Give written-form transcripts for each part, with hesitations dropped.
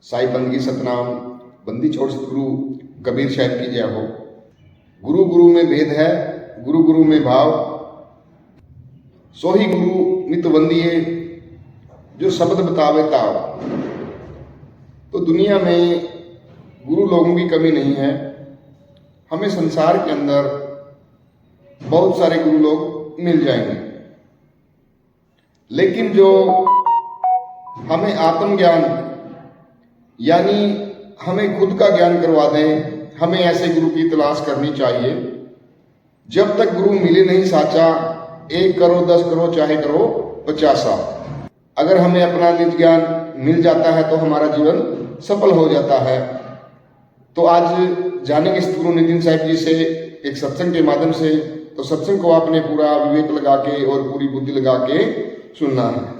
साई बंदगी सतनाम, बंदी छोड़ सतगुरु कबीर साहब की जय हो। गुरु गुरु में भेद है, गुरु गुरु में भाव, सोही गुरु मित वंदिए, जो शब्द बतावे ताव। तो दुनिया में गुरु लोगों की कमी नहीं है। हमें संसार के अंदर बहुत सारे गुरु लोग मिल जाएंगे, लेकिन जो हमें आत्मज्ञान यानी हमें खुद का ज्ञान करवा दें, हमें ऐसे गुरु की तलाश करनी चाहिए। जब तक गुरु मिले नहीं साचा, 1 करो 10 करो चाहे करो 50। अगर हमें अपना निज ज्ञान मिल जाता है तो हमारा जीवन सफल हो जाता है। तो आज जानेंगे सतगुरु नितिन साहब जी से एक सत्संग के माध्यम से। तो सत्संग को आपने पूरा विवेक लगा के और पूरी बुद्धि लगा के सुनना है।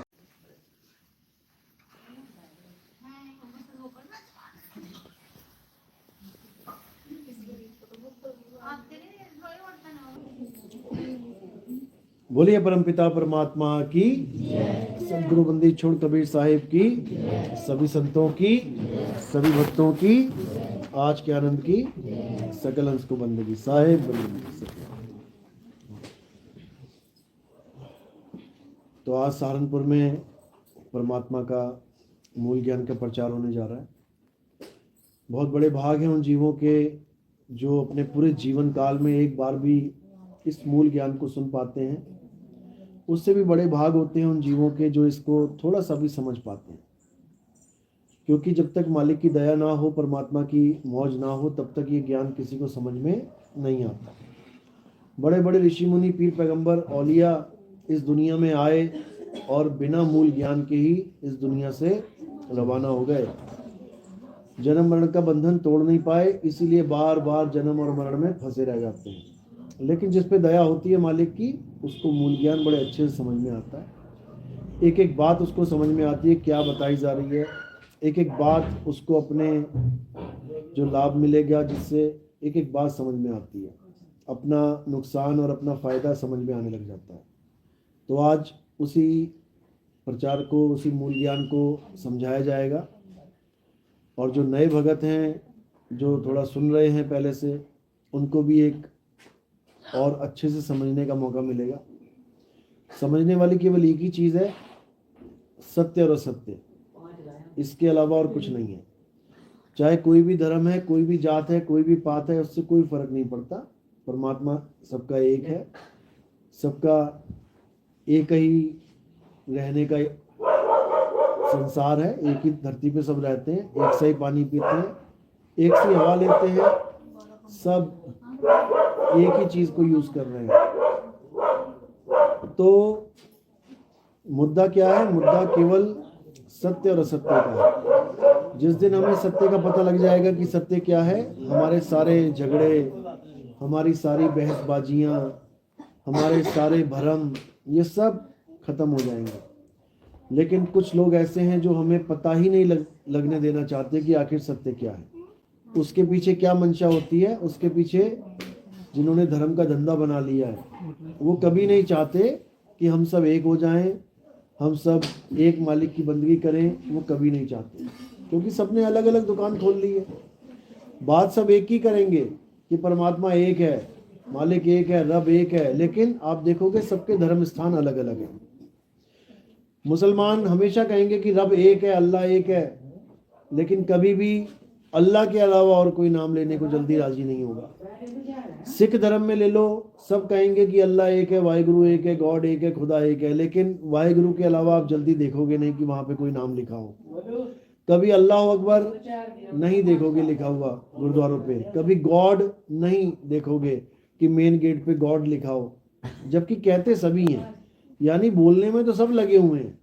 बोलिए परमपिता परमात्मा की, सदगुरु बंदी छोड़ कबीर साहिब की, सभी संतों की, सभी भक्तों की, आज के आनंद की, सकल अंश को बंदगी साहिब बंदगी। तो आज सहारनपुर में परमात्मा का मूल ज्ञान का प्रचार होने जा रहा है। बहुत बड़े भाग हैं उन जीवों के जो अपने पूरे जीवन काल में एक बार भी इस मूल ज्ञान को सुन पाते हैं। उससे भी बड़े भाग होते हैं उन जीवों के जो इसको थोड़ा सा भी समझ पाते हैं, क्योंकि जब तक मालिक की दया ना हो, परमात्मा की मौज ना हो, तब तक ये ज्ञान किसी को समझ में नहीं आता। बड़े बड़े ऋषि मुनि, पीर पैगंबर, औलिया इस दुनिया में आए और बिना मूल ज्ञान के ही इस दुनिया से रवाना हो गए। जन्म मरण का बंधन तोड़ नहीं पाए, इसीलिए बार बार जन्म और मरण में फंसे रह जाते हैं। लेकिन जिस पे दया होती है मालिक की, उसको मूल ज्ञान बड़े अच्छे से समझ में आता है। एक एक बात उसको समझ में आती है, क्या बताई जा रही है। एक एक बात उसको अपने जो लाभ मिलेगा, जिससे एक एक बात समझ में आती है। अपना नुकसान और अपना फ़ायदा समझ में आने लग जाता है। तो आज उसी प्रचार को, उसी मूल ज्ञान को समझाया जाएगा। और जो नए भगत हैं, जो थोड़ा सुन रहे हैं पहले से, उनको भी एक और अच्छे से समझने का मौका मिलेगा। समझने वाली केवल एक ही चीज़ है, सत्य और असत्य। इसके अलावा और कुछ नहीं है। चाहे कोई भी धर्म है, कोई भी जात है, कोई भी पात है, उससे कोई फर्क नहीं पड़ता। परमात्मा सबका एक है, सबका एक ही रहने का संसार है। एक ही धरती पे सब रहते हैं, एक से ही पानी पीते हैं, एक से हवा लेते हैं, सब एक ही चीज को यूज कर रहे हैं। तो मुद्दा क्या है? मुद्दा केवल सत्य और असत्य का है। जिस दिन हमें सत्य का पता लग जाएगा कि सत्य क्या है, हमारे सारे झगड़े, हमारी सारी बहसबाजियां, हमारे सारे भ्रम, ये सब खत्म हो जाएंगे। लेकिन कुछ लोग ऐसे हैं जो हमें पता ही नहीं लगने देना चाहते कि आखिर सत्य क्या है, उसके पीछे क्या मंशा होती है। उसके पीछे जिन्होंने धर्म का धंधा बना लिया है, वो कभी नहीं चाहते कि हम सब एक हो जाएं, हम सब एक मालिक की बंदगी करें। वो कभी नहीं चाहते, क्योंकि सबने अलग अलग दुकान खोल ली है। बात सब एक ही करेंगे कि परमात्मा एक है, मालिक एक है, रब एक है, लेकिन आप देखोगे सबके धर्म स्थान अलग अलग हैं। मुसलमान हमेशा कहेंगे कि रब एक है, अल्लाह एक है, लेकिन कभी भी अल्लाह के अलावा और कोई नाम लेने को जल्दी राजी नहीं होगा। सिख धर्म में ले लो, सब कहेंगे कि अल्लाह एक है, वाहिगुरु एक है, गॉड एक है, खुदा एक है, लेकिन वाहिगुरु के अलावा आप जल्दी देखोगे नहीं कि वहां पे कोई नाम लिखा हो। कभी अल्लाह अकबर नहीं देखोगे लिखा हुआ गुरुद्वारों पे, कभी गॉड नहीं देखोगे कि मेन गेट पे गॉड लिखा हो, जबकि कहते सभी हैं। यानी बोलने में तो सब लगे हुए हैं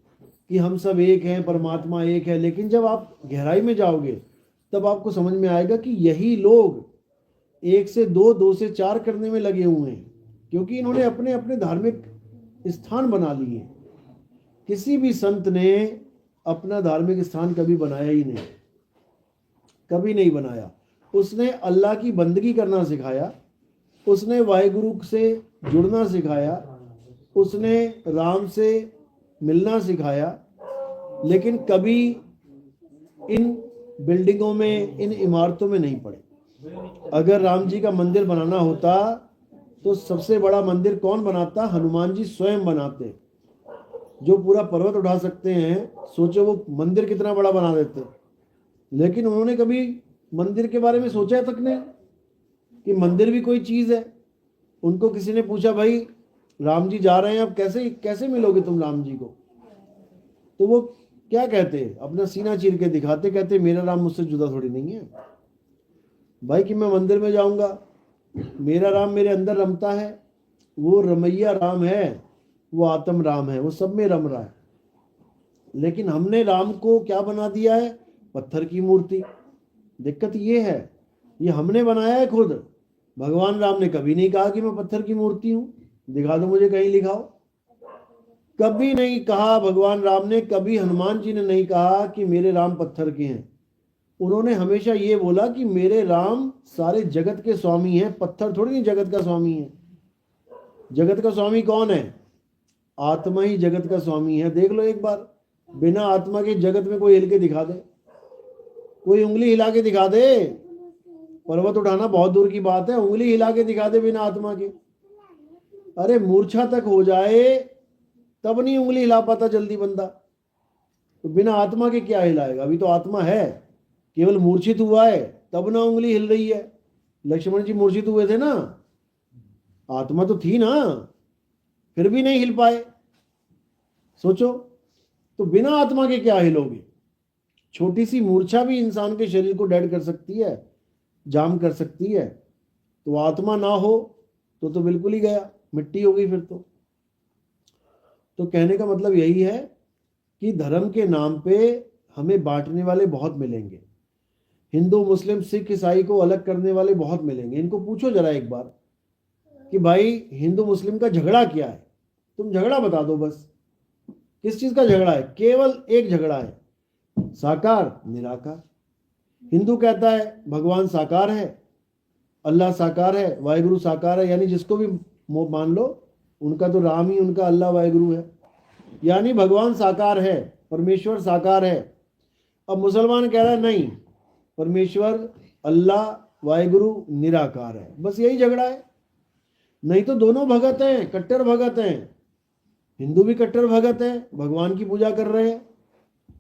कि हम सब एक हैं, परमात्मा एक है, लेकिन जब आप गहराई में जाओगे तब आपको समझ में आएगा कि यही लोग 1 से 2, 2 से 4 करने में लगे हुए हैं, क्योंकि इन्होंने अपने अपने धार्मिक स्थान बना लिए। किसी भी संत ने अपना धार्मिक स्थान कभी बनाया ही नहीं, कभी नहीं बनाया। उसने अल्लाह की बंदगी करना सिखाया, उसने वाहिगुरु से जुड़ना सिखाया, उसने राम से मिलना सिखाया, लेकिन कभी इन बिल्डिंगों में, इन इमारतों में नहीं पड़े। अगर राम जी का मंदिर बनाना होता तो सबसे बड़ा मंदिर कौन बनाता? हनुमान जी स्वयं बनाते, जो पूरा पर्वत उठा सकते हैं। सोचो वो मंदिर कितना बड़ा बना देते। लेकिन उन्होंने कभी मंदिर के बारे में सोचा तक नहीं कि मंदिर भी कोई चीज है। उनको किसी ने पूछा, भाई राम जी जा रहे हैं, अब कैसे कैसे मिलोगे तुम राम जी को? तो वो क्या कहते? अपना सीना चीर के दिखाते, कहते मेरा राम मुझसे जुदा थोड़ी नहीं है भाई कि मैं मंदिर में जाऊंगा। मेरा राम मेरे अंदर रमता है, वो रमैया राम है, वो आत्म राम है, वो सब में रम रहा है। लेकिन हमने राम को क्या बना दिया है? पत्थर की मूर्ति। दिक्कत ये है, ये हमने बनाया है खुद। भगवान राम ने कभी नहीं कहा कि मैं पत्थर की मूर्ति हूं। दिखा दो मुझे, कहीं लिखाओ। कभी नहीं कहा भगवान राम ने, कभी हनुमान जी ने नहीं कहा कि मेरे राम पत्थर के हैं। उन्होंने हमेशा ये बोला कि मेरे राम सारे जगत के स्वामी हैं, पत्थर थोड़ी नहीं जगत का स्वामी है। जगत का स्वामी कौन है? आत्मा ही जगत का स्वामी है। देख लो एक बार, बिना आत्मा के जगत में कोई हिल के दिखा दे, कोई उंगली हिला के दिखा दे। पर्वत उठाना बहुत दूर की बात है, उंगली हिला के दिखा दे बिना आत्मा के। अरे मूर्छा तक हो जाए तब नहीं उंगली हिला पाता जल्दी बंदा, तो बिना आत्मा के क्या हिलाएगा? अभी तो आत्मा है, केवल मूर्छित हुआ है तब ना उंगली हिल रही है। लक्ष्मण जी मूर्छित हुए थे ना, आत्मा तो थी ना, फिर भी नहीं हिल पाए। सोचो, तो बिना आत्मा के क्या हिलोगे? छोटी सी मूर्छा भी इंसान के शरीर को डेड कर सकती है, जाम कर सकती है। तो आत्मा ना हो तो बिल्कुल ही गया, मिट्टी हो गई फिर तो कहने का मतलब यही है कि धर्म के नाम पे हमें बांटने वाले बहुत मिलेंगे। हिंदू मुस्लिम सिख ईसाई को अलग करने वाले बहुत मिलेंगे। इनको पूछो जरा एक बार कि भाई हिंदू मुस्लिम का झगड़ा क्या है? तुम झगड़ा बता दो बस, किस चीज का झगड़ा है? केवल एक झगड़ा है, साकार निराकार। हिंदू कहता है भगवान साकार है, अल्लाह साकार है, वाहिगुरु साकार है, यानी जिसको भी मान लो, उनका तो राम ही उनका अल्लाह वाहिगुरु है, यानी भगवान साकार है, परमेश्वर साकार है। अब मुसलमान कह रहा है नहीं, परमेश्वर अल्लाह वाहिगुरु निराकार है। बस यही झगड़ा है। नहीं तो दोनों भगत हैं, कट्टर भगत हैं। हिंदू भी कट्टर भगत है, भगवान की पूजा कर रहे हैं।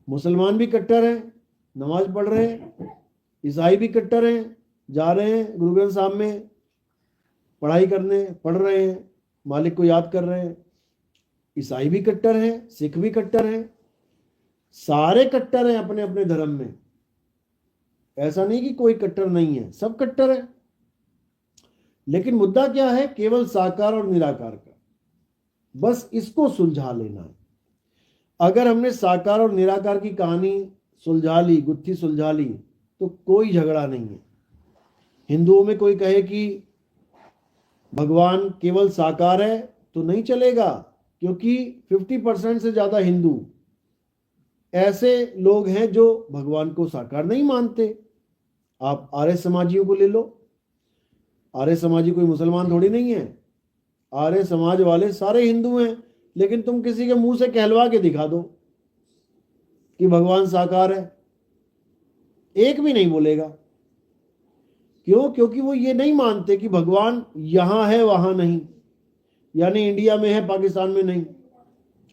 मुसलमान भी कट्टर हैं, नमाज पढ़ रहे हैं। ईसाई भी कट्टर हैं, जा रहे हैं गुरु ग्रंथ साहब में पढ़ाई करने, पढ़ रहे हैं, मालिक को याद कर रहे हैं। ईसाई भी कट्टर हैं, सिख भी कट्टर हैं, सारे कट्टर हैं अपने अपने धर्म में। ऐसा नहीं कि कोई कट्टर नहीं है, सब कट्टर है। लेकिन मुद्दा क्या है? केवल साकार और निराकार का। बस इसको सुलझा लेना है। अगर हमने साकार और निराकार की कहानी सुलझा ली, गुत्थी सुलझा ली, तो कोई झगड़ा नहीं है। हिंदुओं में कोई कहे कि भगवान केवल साकार है तो नहीं चलेगा, क्योंकि 50% से ज्यादा हिंदू ऐसे लोग हैं जो भगवान को साकार नहीं मानते। आप आर्य समाजियों को ले लो, आर्य समाजी कोई मुसलमान थोड़ी नहीं है। आर्य समाज वाले सारे हिंदू हैं, लेकिन तुम किसी के मुंह से कहलवा के दिखा दो कि भगवान साकार है, एक भी नहीं बोलेगा। क्यों? क्योंकि वो ये नहीं मानते कि भगवान यहां है वहां नहीं, यानी इंडिया में है पाकिस्तान में नहीं।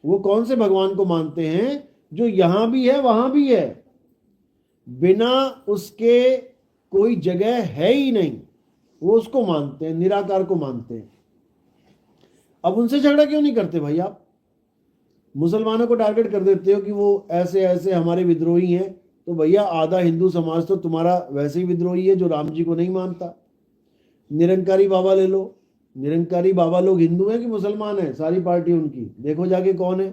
वो कौन से भगवान को मानते हैं? जो यहां भी है वहां भी है, बिना उसके कोई जगह है ही नहीं, वो उसको मानते हैं, निराकार को मानते हैं। अब उनसे झगड़ा क्यों नहीं करते भाई? आप मुसलमानों को टारगेट कर देते हो कि वो ऐसे ऐसे हमारे विद्रोही हैं। तो भैया आधा हिंदू समाज तो तुम्हारा वैसे ही विद्रोही है, जो राम जी को नहीं मानता। निरंकारी बाबा ले लो, निरंकारी बाबा लोग हिंदू हैं कि मुसलमान हैं? सारी पार्टी उनकी, देखो जाके कौन है।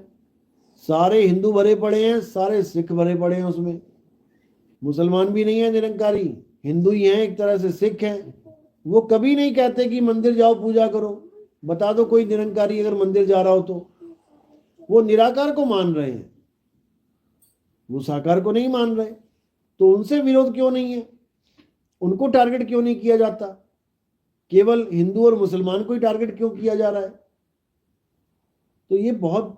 सारे हिंदू भरे पड़े हैं, सारे सिख भरे पड़े हैं उसमें। मुसलमान भी नहीं है निरंकारी, हिंदू ही हैं, एक तरह से सिख हैं। वो कभी नहीं कहते कि मंदिर जाओ पूजा करो। बता दो कोई निरंकारी अगर मंदिर जा रहा हो तो। वो निराकार को मान रहे हैं, वो साकार को नहीं मान रहे। तो उनसे विरोध क्यों नहीं है? उनको टारगेट क्यों नहीं किया जाता? केवल हिंदू और मुसलमान को ही टारगेट क्यों किया जा रहा है? तो ये बहुत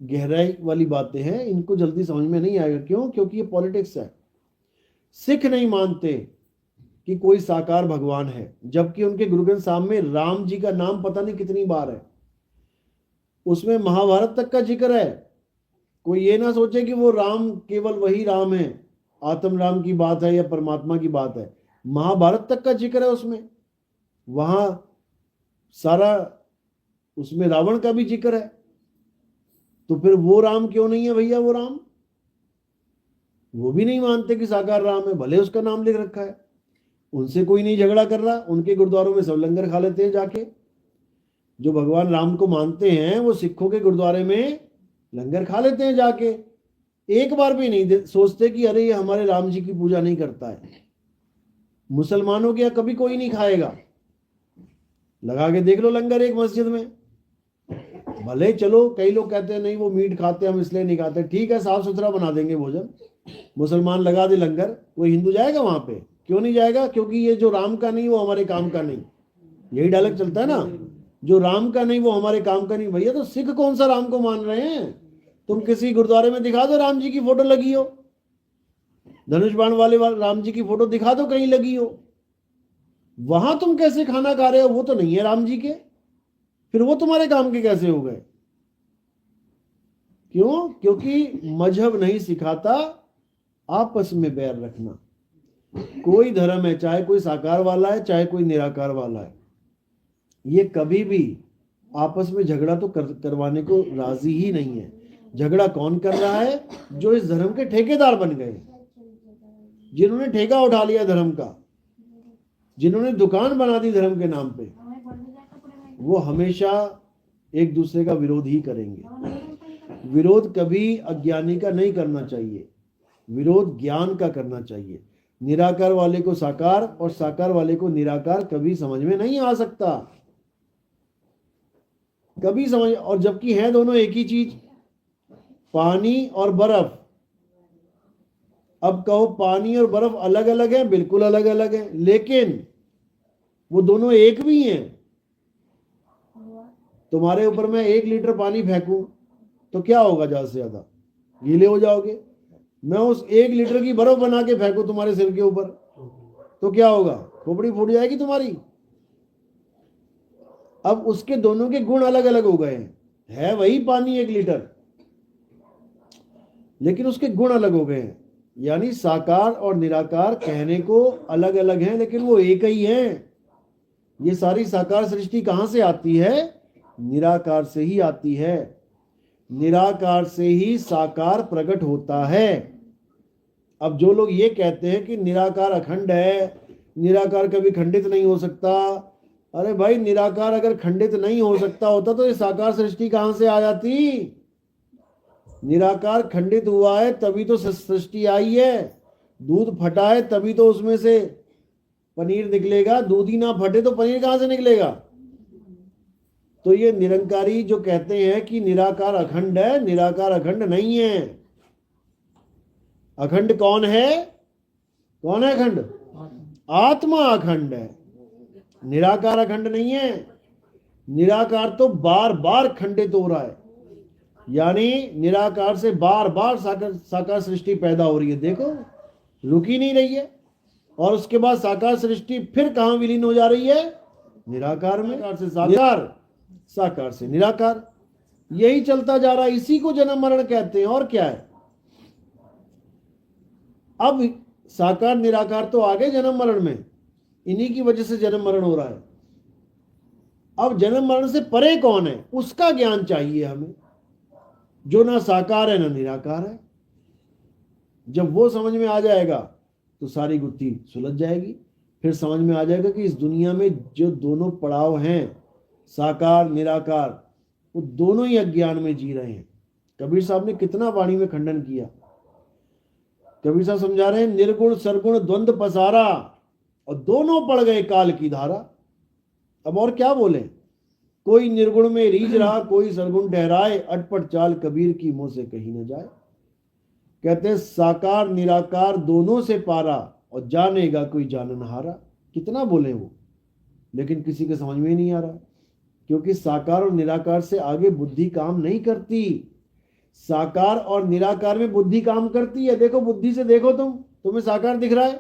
गहराई वाली बातें हैं, इनको जल्दी समझ में नहीं आएगा। क्यों? क्योंकि ये पॉलिटिक्स है। सिख नहीं मानते कि कोई साकार भगवान है, जबकि उनके गुरु ग्रंथ साहब में राम जी का नाम पता नहीं कितनी बार है, उसमें महाभारत तक का जिक्र है। कोई ये ना सोचे कि वो राम केवल वही राम है, आत्म राम की बात है या परमात्मा की बात है। महाभारत तक का जिक्र है उसमें, वहां सारा उसमें रावण का भी जिक्र है। तो फिर वो राम क्यों नहीं है भैया? वो राम, वो भी नहीं मानते कि साकार राम है, भले उसका नाम लिख रखा है। उनसे कोई नहीं झगड़ा कर रहा, उनके गुरुद्वारों में सब लंगर खा लेते हैं जाके। जो भगवान राम को मानते हैं वो सिखों के गुरुद्वारे में लंगर खा लेते हैं जाके। एक बार भी नहीं सोचते कि अरे ये हमारे राम जी की पूजा नहीं करता है। मुसलमानों के यहाँ कभी कोई नहीं खाएगा, लगा के देख लो लंगर एक मस्जिद में। भले चलो कई लोग कहते हैं नहीं वो मीट खाते हम इसलिए नहीं खाते, ठीक है साफ सुथरा बना देंगे भोजन, मुसलमान लगा दे लंगर, कोई हिंदू जाएगा वहां पे? क्यों नहीं जाएगा? क्योंकि ये जो राम का नहीं वो हमारे काम का नहीं, यही डायलॉग चलता है ना, जो राम का नहीं वो हमारे काम का नहीं। भैया तो सिख कौन सा राम को मान रहे हैं? तुम किसी गुरुद्वारे में दिखा दो राम जी की फोटो लगी हो, धनुष बाण वाले राम जी की फोटो दिखा दो कहीं लगी हो, वहां तुम कैसे खाना खा रहे हो? वो तो नहीं है राम जी के, फिर वो तुम्हारे काम के कैसे हो गए? क्यों? क्योंकि मजहब नहीं सिखाता आपस में बैर रखना। कोई धर्म है, चाहे कोई साकार वाला है चाहे कोई निराकार वाला है, ये कभी भी आपस में झगड़ा तो करवाने को राजी ही नहीं है। झगड़ा कौन कर रहा है? जो इस धर्म के ठेकेदार बन गए, जिन्होंने ठेका उठा लिया धर्म का, जिन्होंने दुकान बना दी धर्म के नाम पे, वो हमेशा एक दूसरे का विरोध ही करेंगे। विरोध कभी अज्ञानी का नहीं करना चाहिए, विरोध ज्ञान का करना चाहिए। निराकार वाले को साकार और साकार वाले को निराकार कभी समझ में नहीं आ सकता, कभी समझ। और जबकि है दोनों एक ही चीज, पानी और बर्फ। अब कहो पानी और बर्फ अलग अलग है, बिल्कुल अलग अलग है, लेकिन वो दोनों एक भी हैं। तुम्हारे ऊपर मैं 1 लीटर पानी फेंकूं तो क्या होगा? ज्यादा से ज्यादा गीले हो जाओगे। मैं उस 1 लीटर की बर्फ बना के फेंकूं तुम्हारे सिर के ऊपर तो क्या होगा? खोपड़ी फूट जाएगी तुम्हारी। अब उसके दोनों के गुण अलग अलग हो गए हैं, है वही पानी 1 लीटर, लेकिन उसके गुण अलग हो गए हैं। यानी साकार और निराकार कहने को अलग अलग हैं, लेकिन वो एक ही हैं। ये सारी साकार सृष्टि कहां से आती है? निराकार से ही आती है। निराकार से ही साकार प्रकट होता है। अब जो लोग ये कहते हैं कि निराकार अखंड है, निराकार कभी खंडित नहीं हो सकता, अरे भाई निराकार अगर खंडित नहीं हो सकता होता तो ये साकार सृष्टि कहां से आ जाती? निराकार खंडित हुआ है तभी तो सृष्टि आई है। दूध फटा है तभी तो उसमें से पनीर निकलेगा, दूध ही ना फटे तो पनीर कहां से निकलेगा? तो ये निरंकारी जो कहते हैं कि निराकार अखंड है, निराकार अखंड नहीं है। अखंड कौन है? कौन है अखंड? आत्मा अखंड है, निराकार अखंड नहीं है। निराकार तो बार बार खंडित हो रहा है, यानी निराकार से बार बार साकार सृष्टि पैदा हो रही है। देखो रुक ही नहीं रही है, और उसके बाद साकार सृष्टि फिर कहां विलीन हो जा रही है? निराकार में। निराकार से साकार, साकार से निराकार, यही चलता जा रहा है। इसी को जन्म मरण कहते हैं, और क्या है? अब साकार निराकार तो आगे जन्म मरण में, इन्हीं की वजह से जन्म मरण हो रहा है। अब जन्म मरण से परे कौन है, उसका ज्ञान चाहिए हमें, जो ना साकार है ना निराकार है। जब वो समझ में आ जाएगा तो सारी गुत्थी सुलझ जाएगी। फिर समझ में आ जाएगा कि इस दुनिया में जो दोनों पड़ाव हैं, साकार निराकार, वो दोनों ही अज्ञान में जी रहे हैं। कबीर साहब ने कितना वाणी में खंडन किया। कबीर साहब समझा रहे हैं, निर्गुण सरगुण द्वंद्व पसारा और दोनों पड़ गए काल की धारा। अब और क्या बोले? कोई निर्गुण में रीझ रहा, कोई सरगुण ठहराए, अटपट चाल कबीर की मुंह से कहीं न जाए। कहते हैं साकार निराकार दोनों से पारा, और जानेगा कोई जाननहारा। कितना बोले वो, लेकिन किसी के समझ में ही नहीं आ रहा, क्योंकि साकार और निराकार से आगे बुद्धि काम नहीं करती। साकार और निराकार में बुद्धि काम करती है। देखो बुद्धि से देखो तुम, तुम्हें साकार दिख रहा है,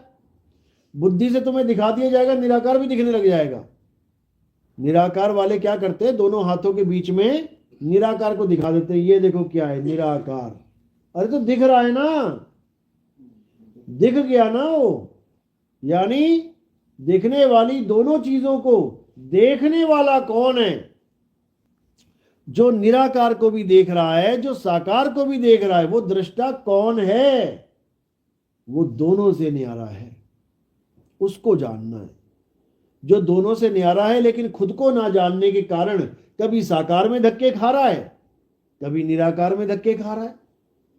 बुद्धि से तुम्हें दिखा दिया जाएगा, निराकार भी दिखने लग जाएगा। निराकार वाले क्या करते हैं, दोनों हाथों के बीच में निराकार को दिखा देते हैं, ये देखो क्या है निराकार। अरे तो दिख रहा है ना, दिख गया ना वो। यानी दिखने वाली दोनों चीजों को देखने वाला कौन है? जो निराकार को भी देख रहा है, जो साकार को भी देख रहा है, वो दृष्टा कौन है? वो दोनों से न्यारा है, उसको जानना है। जो दोनों से न्यारा है लेकिन खुद को ना जानने के कारण कभी साकार में धक्के खा रहा है, कभी निराकार में धक्के खा रहा है।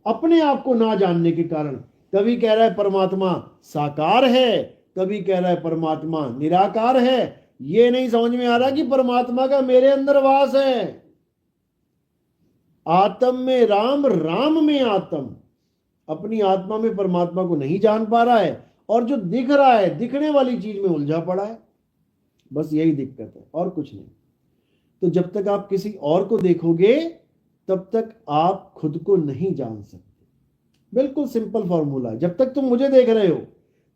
अपने आप को ना जानने के कारण कभी कह रहा है परमात्मा साकार है, कभी कह रहा है परमात्मा निराकार है। ये नहीं समझ में आ रहा कि परमात्मा का मेरे अंदर वास है। आत्म में राम, राम में आत्म। अपनी आत्मा में परमात्मा को नहीं जान पा रहा है और जो दिख रहा है, दिखने वाली चीज में उलझा पड़ा है। बस यही दिक्कत है और कुछ नहीं। तो जब तक आप किसी और को देखोगे तब तक आप खुद को नहीं जान सकते। बिल्कुल सिंपल फॉर्मूला है। जब तक तुम मुझे देख रहे हो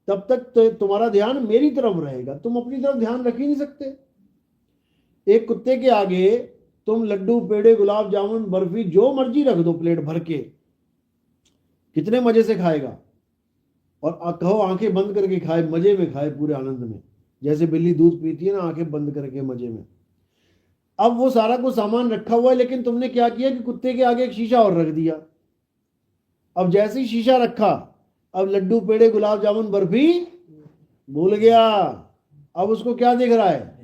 तब तक तुम्हारा ध्यान मेरी तरफ रहेगा, तुम अपनी तरफ ध्यान रख ही नहीं सकते। एक कुत्ते के आगे तुम लड्डू, पेड़े, गुलाब जामुन, बर्फी जो मर्जी रख दो प्लेट भर के, कितने मजे से खाएगा। और कहो आंखें बंद करके खाए, मजे में खाए, पूरे आनंद में, जैसे बिल्ली दूध पीती है ना आंखें बंद करके मजे में। अब वो सारा कुछ सामान रखा हुआ है, लेकिन तुमने क्या किया कि कुत्ते के आगे एक शीशा और रख दिया। अब जैसे ही शीशा रखा, अब लड्डू, पेड़े, गुलाब जामुन, बर्फी भूल गया। अब उसको क्या दिख रहा है?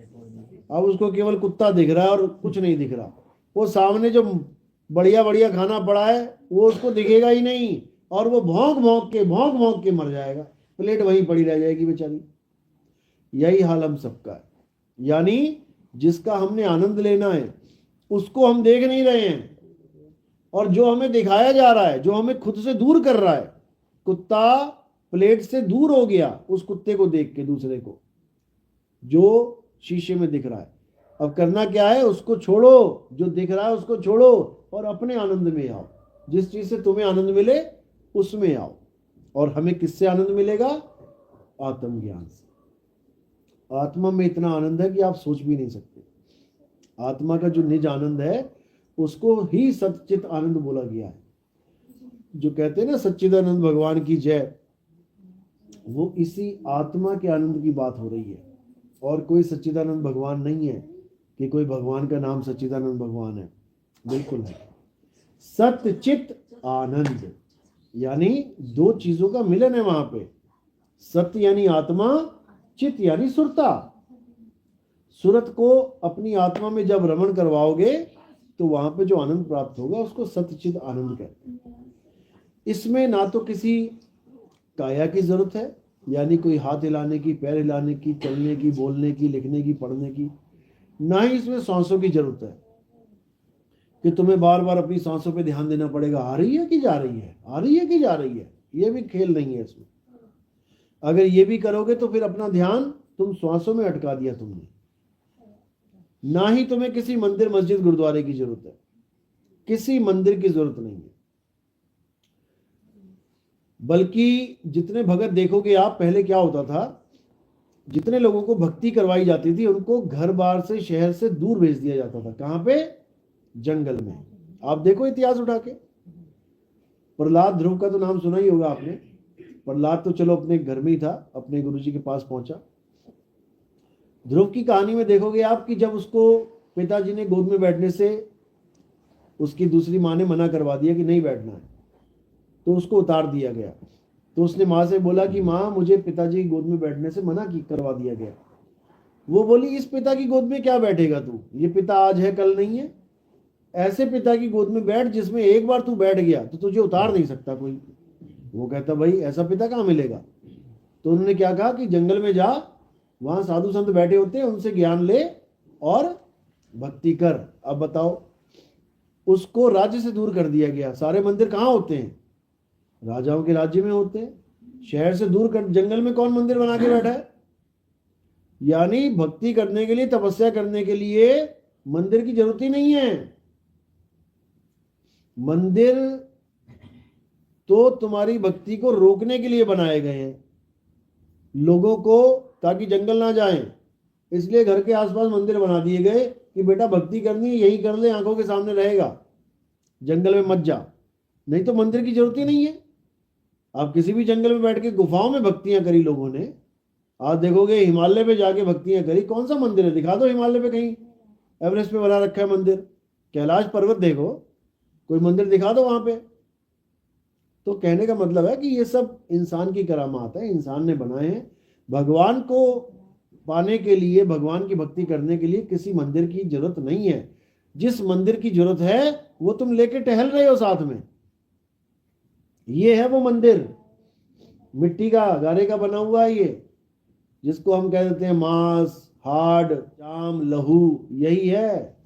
अब उसको केवल कुत्ता दिख रहा है और कुछ नहीं दिख रहा। वो सामने जो बढ़िया बढ़िया खाना पड़ा है वो उसको दिखेगा ही नहीं, और वो भौंक भौंक के मर जाएगा, प्लेट वहीं पड़ी रह जाएगी बेचारी। यही हाल हम सबका है। यानी जिसका हमने आनंद लेना है उसको हम देख नहीं रहे हैं, और जो हमें दिखाया जा रहा है, जो हमें खुद से दूर कर रहा है, कुत्ता प्लेट से दूर हो गया उस कुत्ते को देख के, दूसरे को जो शीशे में दिख रहा है। अब करना क्या है? उसको छोड़ो, जो दिख रहा है उसको छोड़ो और अपने आनंद में आओ। जिस चीज से तुम्हें आनंद मिले उसमें आओ। और हमें किससे आनंद मिलेगा? आत्मज्ञान से। आत्मा में इतना आनंद है कि आप सोच भी नहीं सकते। आत्मा का जो निज आनंद है उसको ही सच्चित आनंद बोला गया है। जो कहते हैं ना सच्चिदानंद भगवान की जय, वो इसी आत्मा के आनंद की बात हो रही है। और कोई सच्चिदानंद भगवान नहीं है कि कोई भगवान का नाम सच्चिदानंद भगवान है, बिल्कुल है। सत्चित आनंद यानी दो चीजों का मिलन है वहां पे। सत्य यानी आत्मा, चित यानी सुरता। सुरत को अपनी आत्मा में जब रमण करवाओगे तो वहां पे जो आनंद प्राप्त होगा उसको सत्यचित आनंद कहते हैं। इसमें ना तो किसी काया की जरूरत है, यानी कोई हाथ हिलाने की, पैर हिलाने की, चलने की, बोलने की, लिखने की, पढ़ने की, ना ही इसमें सांसों की जरूरत है कि तुम्हें बार बार अपनी सांसों पे ध्यान देना पड़ेगा, आ रही है कि जा रही है, आ रही है कि जा रही है। ये भी खेल नहीं है इसमें। अगर ये भी करोगे तो फिर अपना ध्यान तुम श्वासों में अटका दिया तुमने। ना ही तुम्हें किसी मंदिर, मस्जिद, गुरुद्वारे की जरूरत है, किसी मंदिर की जरूरत नहीं है। बल्कि जितने भगत देखोगे आप, पहले क्या होता था, जितने लोगों को भक्ति करवाई जाती थी उनको घर बार से, शहर से दूर भेज दिया जाता था। कहां पे? जंगल में। आप देखो इतिहास उठा के। प्रहलाद, ध्रुव का तो नाम सुना ही होगा आपने। प्रहलाद तो चलो अपने घर में ही था, अपने गुरुजी के पास पहुंचा। ध्रुव की कहानी में देखोगे आप कि जब उसको पिताजी ने गोद में बैठने से उसकी दूसरी माँ ने मना करवा दिया कि नहीं बैठना है, तो उसको उतार दिया गया। तो उसने माँ से बोला कि माँ, मुझे पिताजी की गोद में बैठने से मना करवा दिया गया। वो बोली, इस पिता की गोद में क्या बैठेगा तू? ये पिता आज है कल नहीं है। ऐसे पिता की गोद में बैठ जिसमें एक बार तू बैठ गया तो तुझे उतार नहीं सकता कोई। वो कहता, भाई ऐसा पिता कहाँ मिलेगा? तो उन्होंने क्या कहा कि जंगल में जा, वहां साधु संत बैठे होते हैं, उनसे ज्ञान ले और भक्ति कर। अब बताओ, उसको राज्य से दूर कर दिया गया। सारे मंदिर कहाँ होते हैं? राजाओं के राज्य में होते हैं। शहर से दूर कर, जंगल में कौन मंदिर बना के बैठा है? यानी भक्ति करने के लिए, तपस्या करने के लिए मंदिर की जरूरत ही नहीं है। मंदिर तो तुम्हारी भक्ति को रोकने के लिए बनाए गए हैं लोगों को, ताकि जंगल ना जाएं। इसलिए घर के आसपास मंदिर बना दिए गए कि बेटा भक्ति करनी है यही कर ले, आंखों के सामने रहेगा, जंगल में मत जा। नहीं तो मंदिर की जरूरत ही नहीं है। आप किसी भी जंगल में बैठ के गुफाओं में भक्तियां करी लोगों ने, आप देखोगे हिमालय पे जाके भक्तियां करी। कौन सा मंदिर है, दिखा दो हिमालय पे कहीं, एवरेस्ट पे बना रखा है मंदिर, कैलाश पर्वत देखो, कोई मंदिर दिखा दो वहां पे। तो कहने का मतलब है कि ये सब इंसान की करामात है, इंसान ने बनाए हैं। भगवान को पाने के लिए, भगवान की भक्ति करने के लिए किसी मंदिर की जरूरत नहीं है। जिस मंदिर की जरूरत है वो तुम लेके टहल रहे हो साथ में, ये है वो मंदिर, मिट्टी का, गारे का बना हुआ है ये, जिसको हम कह देते हैं मांस, हाड़, चाम, लहू, यही है।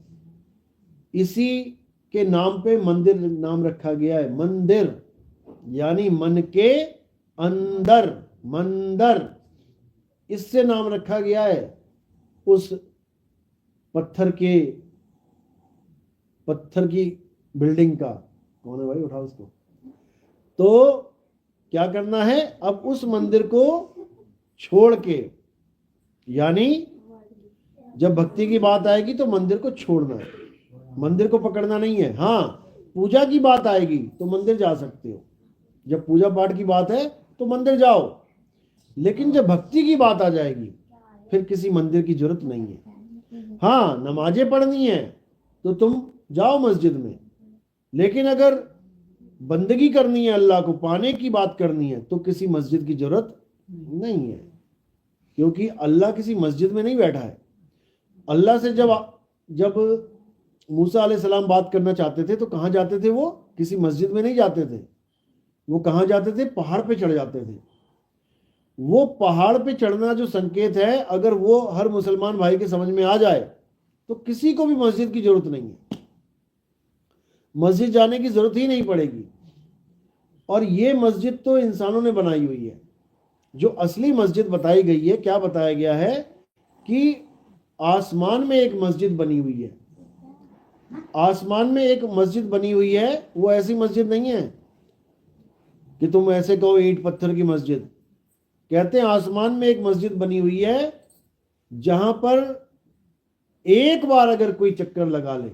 इसी के नाम पे मंदिर नाम रखा गया है। मंदिर यानी मन के अंदर, मंदिर, इससे नाम रखा गया है उस पत्थर की बिल्डिंग का। कौन है भाई, उठाओ उसको। तो क्या करना है, अब उस मंदिर को छोड़ के, यानी जब भक्ति की बात आएगी तो मंदिर को छोड़ना है, मंदिर को पकड़ना नहीं है। हाँ, पूजा की बात आएगी तो मंदिर जा सकते हो, जब पूजा पाठ की बात है तो मंदिर जाओ, लेकिन जब भक्ति की बात आ जाएगी फिर किसी मंदिर की जरूरत नहीं है। हाँ, नमाजें पढ़नी है तो तुम जाओ मस्जिद में, लेकिन अगर बंदगी करनी है, अल्लाह को पाने की बात करनी है, तो किसी मस्जिद की जरूरत नहीं है, क्योंकि अल्लाह किसी मस्जिद में नहीं बैठा है। अल्लाह से जब मूसा अलैहिस्सलाम बात करना चाहते थे तो कहाँ जाते थे वो, किसी मस्जिद में नहीं जाते थे, वो कहाँ जाते थे, पहाड़ पे चढ़ जाते थे। वो पहाड़ पे चढ़ना जो संकेत है, अगर वो हर मुसलमान भाई के समझ में आ जाए तो किसी को भी मस्जिद की जरूरत नहीं है, मस्जिद जाने की जरूरत ही नहीं पड़ेगी। और ये मस्जिद तो इंसानों ने बनाई हुई है। जो असली मस्जिद बताई गई है, क्या बताया गया है कि आसमान में एक मस्जिद बनी हुई है, आसमान में एक मस्जिद बनी हुई है। वो ऐसी मस्जिद नहीं है कि तुम ऐसे कहो ईंट पत्थर की मस्जिद। कहते हैं आसमान में एक मस्जिद बनी हुई है जहां पर एक बार अगर कोई चक्कर लगा ले,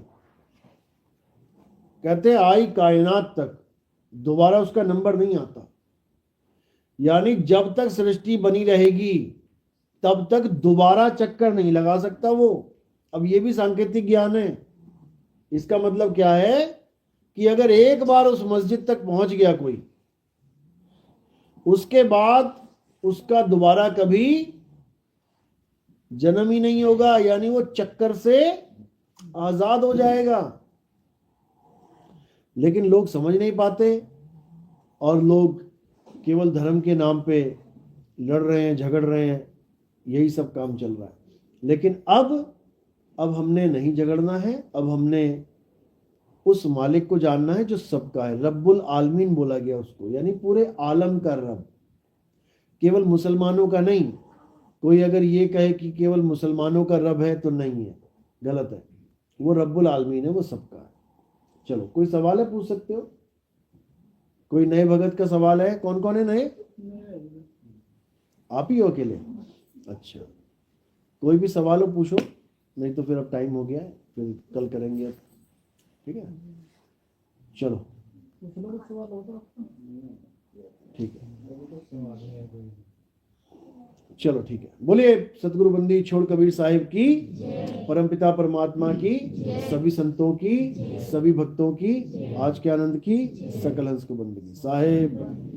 कहते हैं आई कायनात तक दोबारा उसका नंबर नहीं आता। यानी जब तक सृष्टि बनी रहेगी तब तक दोबारा चक्कर नहीं लगा सकता वो। अब ये भी सांकेतिक ज्ञान है। इसका मतलब क्या है कि अगर एक बार उस मस्जिद तक पहुंच गया कोई, उसके बाद उसका दोबारा कभी जन्म ही नहीं होगा, यानी वो चक्कर से आजाद हो जाएगा। लेकिन लोग समझ नहीं पाते और लोग केवल धर्म के नाम पे लड़ रहे हैं, झगड़ रहे हैं, यही सब काम चल रहा है। लेकिन अब हमने नहीं झगड़ना है, अब हमने उस मालिक को जानना है जो सबका है। रब्बुल आलमीन बोला गया उसको, यानी पूरे आलम का रब, केवल मुसलमानों का नहीं। कोई अगर ये कहे कि केवल मुसलमानों का रब है तो नहीं है, गलत है। वो रब्बुल आलमीन है, वो सबका है। चलो, कोई सवाल है, पूछ सकते हो। कोई नए भगत का सवाल है? कौन कौन है नए? आप ही हो अकेले? अच्छा, कोई भी सवाल हो पूछो, नहीं तो फिर अब टाइम हो गया है, फिर कल करेंगे। अब ठीक है, चलो ठीक है, चलो ठीक है। बोलिए सतगुरु बंदी छोड़ कबीर साहिब की, परमपिता परमात्मा की, सभी संतों की, सभी भक्तों की, आज के आनंद की, सकल हंस को बंदगी साहिब।